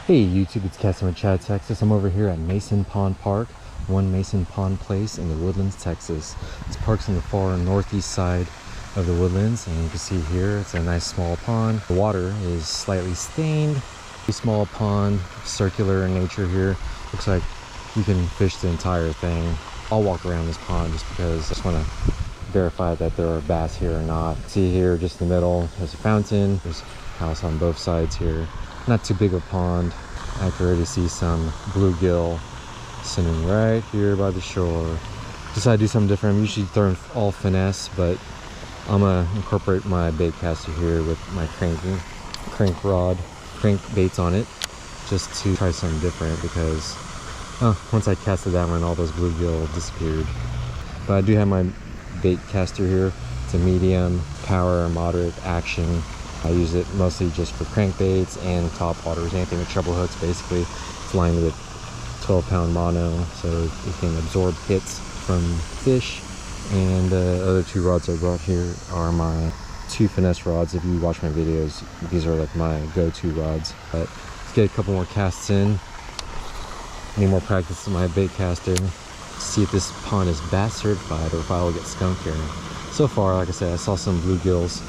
Hey YouTube, it's Casting with Chad, Texas. I'm over here at Mason Pond Park, One Mason Pond Place in the Woodlands, Texas. This park's on the far northeast side of the Woodlands, and you can see here it's a nice small pond. The water is slightly stained. A small pond, circular in nature here. Looks like you can fish the entire thing. I'll walk around this pond just because I just want to verify that there are bass here or not. See here, just in the middle, there's a fountain. There's a house on both sides here. Not too big of a pond. I can already see some bluegill sitting right here by the shore. Decided to do something different. I'm usually throwing all finesse, but I'm gonna incorporate my bait caster here with my crank baits on it, just to try something different because once I casted that one, all those bluegill disappeared. But I do have my bait caster here. It's a medium power, moderate action. I use it mostly just for crankbaits and top waters, anything with treble hooks basically. It's lined with 12-pound mono, so it can absorb hits from fish. And the other two rods I brought here are my two finesse rods. If you watch my videos, these are like my go-to rods. But let's get a couple more casts in. Need more practice with my bait caster. See if this pond is bass certified or if I will get skunked here. So far, like I said, I saw some bluegills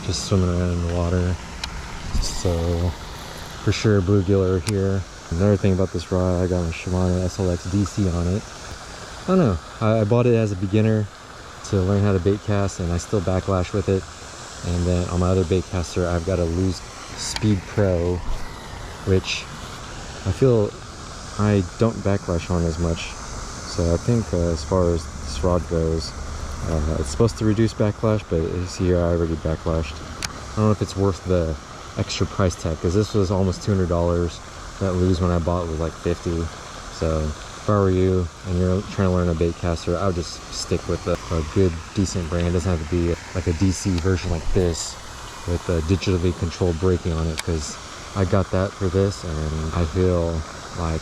just swimming around in the water, so for sure bluegill are here. Another thing about this rod, I got my Shimano SLX DC on it. I don't know, I bought it as a beginner to learn how to bait cast, and I still backlash with it. And then on my other bait caster, I've got a loose Speed Pro, which I feel I don't backlash on as much. So I think as far as this rod goes, it's supposed to reduce backlash, but as here I already backlashed. I don't know if it's worth the extra price tag, because this was almost $200. That lose when I bought was like $50. So if I were you and you're trying to learn a bait caster, I would just stick with a good decent brand. It doesn't have to be like a DC version like this with digitally controlled braking on it, because I got that for this and I feel like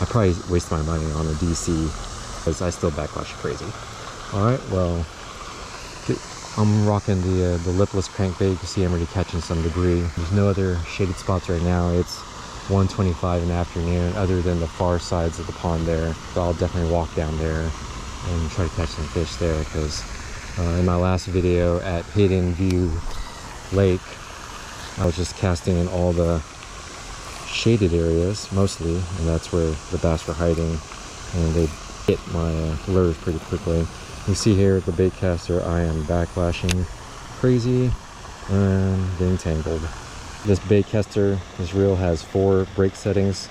I probably wasted my money on a DC because I still backlash crazy. Alright, well, I'm rocking the Lipless crankbait. You can see I'm already catching some debris. There's no other shaded spots right now. It's 1:25 in the afternoon other than the far sides of the pond there. So I'll definitely walk down there and try to catch some fish there, because in my last video at Hidden View Lake, I was just casting in all the shaded areas mostly, and that's where the bass were hiding, and they hit my lures pretty quickly. You see here at the bait caster, I am backlashing crazy and getting tangled. This bait caster, this reel has 4 brake settings.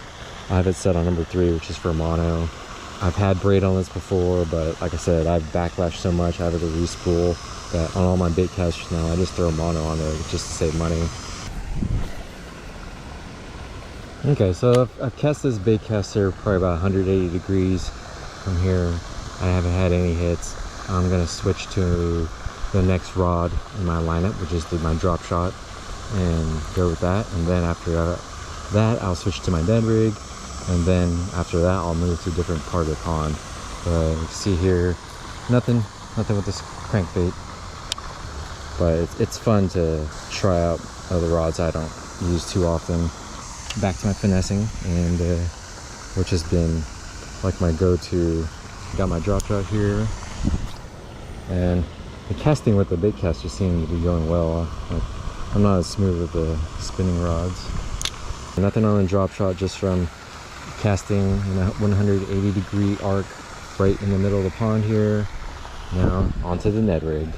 I have it set on number 3, which is for mono. I've had braid on this before, but like I said, I've backlashed so much I have to re-spool that on all my bait casters now, I just throw mono on there just to save money. Okay, so I've cast this bait caster probably about 180 degrees from here. I haven't had any hits. I'm gonna switch to the next rod in my lineup, which is my drop shot, and go with that. And then after that, I'll switch to my Ned Rig, and then after that, I'll move to a different part of the pond. But you can see here, nothing with this crankbait. But it's fun to try out other rods I don't use too often. Back to my finessing, and which has been like my go-to. Got my drop shot here, and the casting with the bait caster seems to be going well. I'm not as smooth with the spinning rods. Nothing on the drop shot, just from casting in a 180 degree arc right in the middle of the pond here. Now onto the Ned Rig.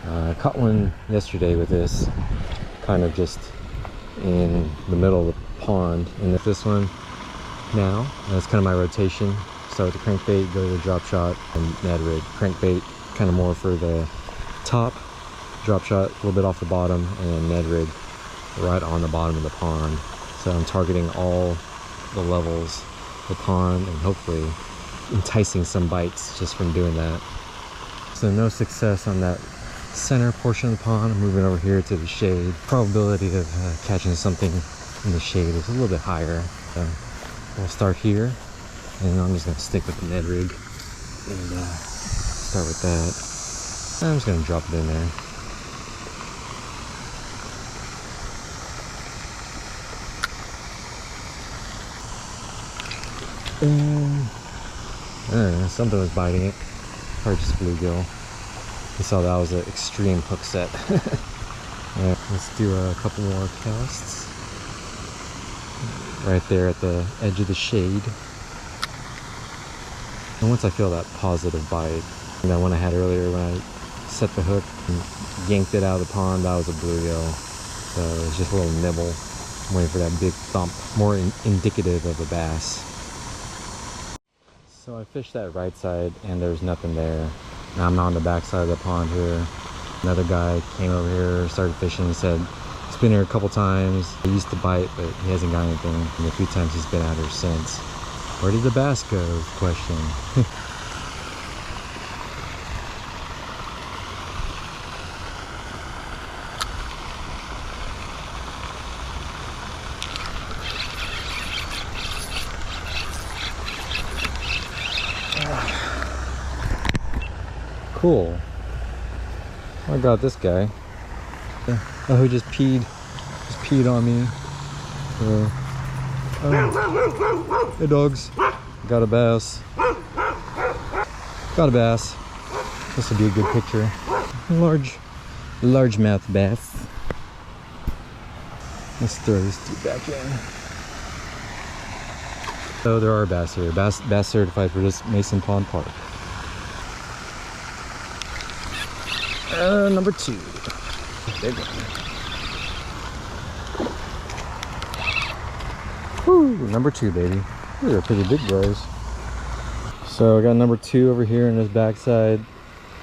I caught one yesterday with this, kind of just in the middle of the pond, and if this one now, that's kind of my rotation. Start with the crankbait, go to the drop shot, and Ned Rig. Crankbait kind of more for the top, drop shot a little bit off the bottom, and Ned Rig right on the bottom of the pond. So I'm targeting all the levels of the pond and hopefully enticing some bites just from doing that. So no success on that center portion of the pond. I'm moving over here to the shade. Probability of catching something in the shade is a little bit higher. So we'll start here, and I'm just going to stick with the Ned Rig and start with that. I'm just going to drop it in there. I don't know, something was biting it. Probably just bluegill. You saw that was an extreme hook set. Alright, let's do a couple more casts. Right there at the edge of the shade. And once I feel that positive bite, and that one I had earlier when I set the hook and yanked it out of the pond, that was a bluegill. So it was just a little nibble. I'm waiting for that big thump, more indicative of a bass. So I fished that right side and there's nothing there. Now I'm on the back side of the pond here. Another guy came over here, started fishing. He said he's been here a couple times. He used to bite, but he hasn't got anything. And a few times he's been out here since. Where did the bass go? Question. Cool. I got this guy. Oh, he just peed on me. Hey dogs. Got a bass. Got a bass. This would be a good picture. Largemouth bass. Let's throw these two back in. So there are bass here. Bass certified for this Mason Pond Park. Number 2. Big one. Woo, number 2, baby. These are pretty big boys. So I got number 2 over here in this backside.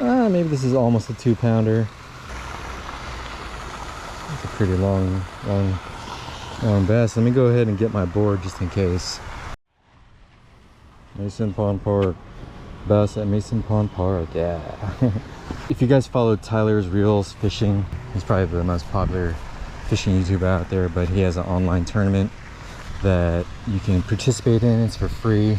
Maybe this is almost a 2-pounder. It's a pretty long bass. Let me go ahead and get my board just in case. Mason Pond Park. Bass at Mason Pond Park, yeah. If you guys follow Tyler's Reels Fishing, he's probably the most popular fishing YouTuber out there, but he has an online tournament that you can participate in. It's for free,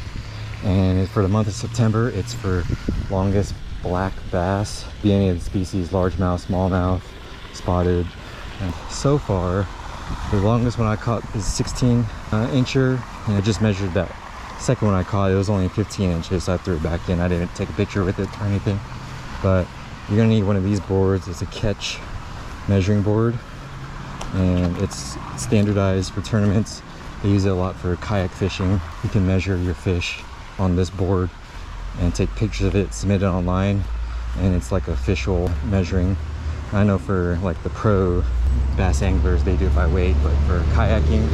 and for the month of September, it's for longest black bass, be any of the species, largemouth, smallmouth, spotted. And so far, the longest one I caught is 16 incher, and I just measured that second one I caught. It was only 15 inches, so I threw it back in. I didn't take a picture with it or anything, but you're gonna need one of these boards. It's a catch measuring board, and it's standardized for tournaments. They use it a lot for kayak fishing. You can measure your fish on this board and take pictures of it, submit it online, and it's like official measuring. I know for like the pro bass anglers, they do it by weight, but for kayaking,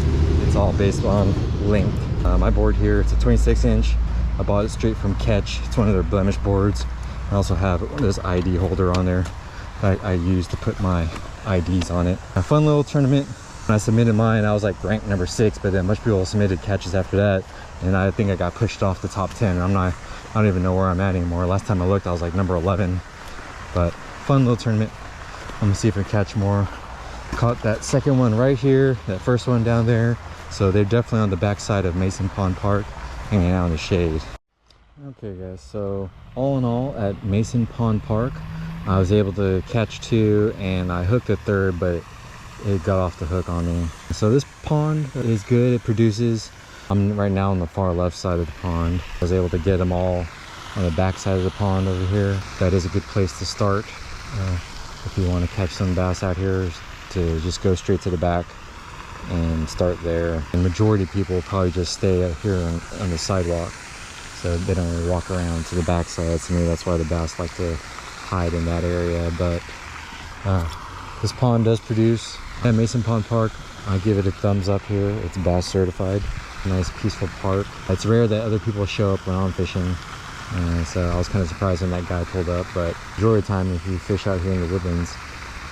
it's all based on length. My board here, it's a 26 inch. I bought it straight from Catch. It's one of their blemish boards. I also have one of those ID holder on there that I use to put my IDs on it. A fun little tournament. When I submitted mine, I was like ranked number 6, but then much people submitted catches after that, and I think I got pushed off the top 10. I don't even know where I'm at anymore. Last time I looked, I was like number 11. But fun little tournament. I'm gonna see if I catch more. Caught that second one right here, that first one down there. So they're definitely on the back side of Mason Pond Park, hanging out in the shade. Okay guys, so all in all at Mason Pond Park, I was able to catch 2 and I hooked a 3rd, but it got off the hook on me. So this pond is good. It produces. I'm right now on the far left side of the pond. I was able to get them all on the back side of the pond over here. That is a good place to start if you want to catch some bass out here, to just go straight to the back and start there. The majority of people will probably just stay out here on the sidewalk, so they don't really walk around to the back side. To me, that's why the bass like to hide in that area. But this pond does produce. At Mason Pond Park, I give it a thumbs up here. It's bass certified. Nice peaceful park. It's rare that other people show up when I'm fishing, so I was kind of surprised when that guy pulled up. But majority of the time, if you fish out here in the Woodlands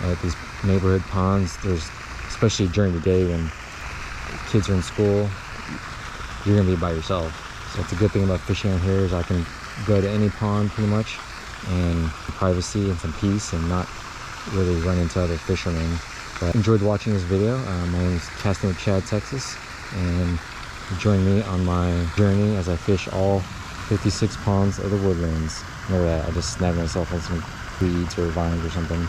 at these neighborhood ponds, there's, especially during the day when kids are in school, you're gonna be by yourself. So it's a good thing about fishing out here is I can go to any pond pretty much and privacy and some peace, and not really run into other fishermen. But enjoyed watching this video. My name is Casting with Chad, Texas, and join me on my journey as I fish all 56 ponds of the Woodlands. Look at that, I just snagged myself on some weeds or vines or something.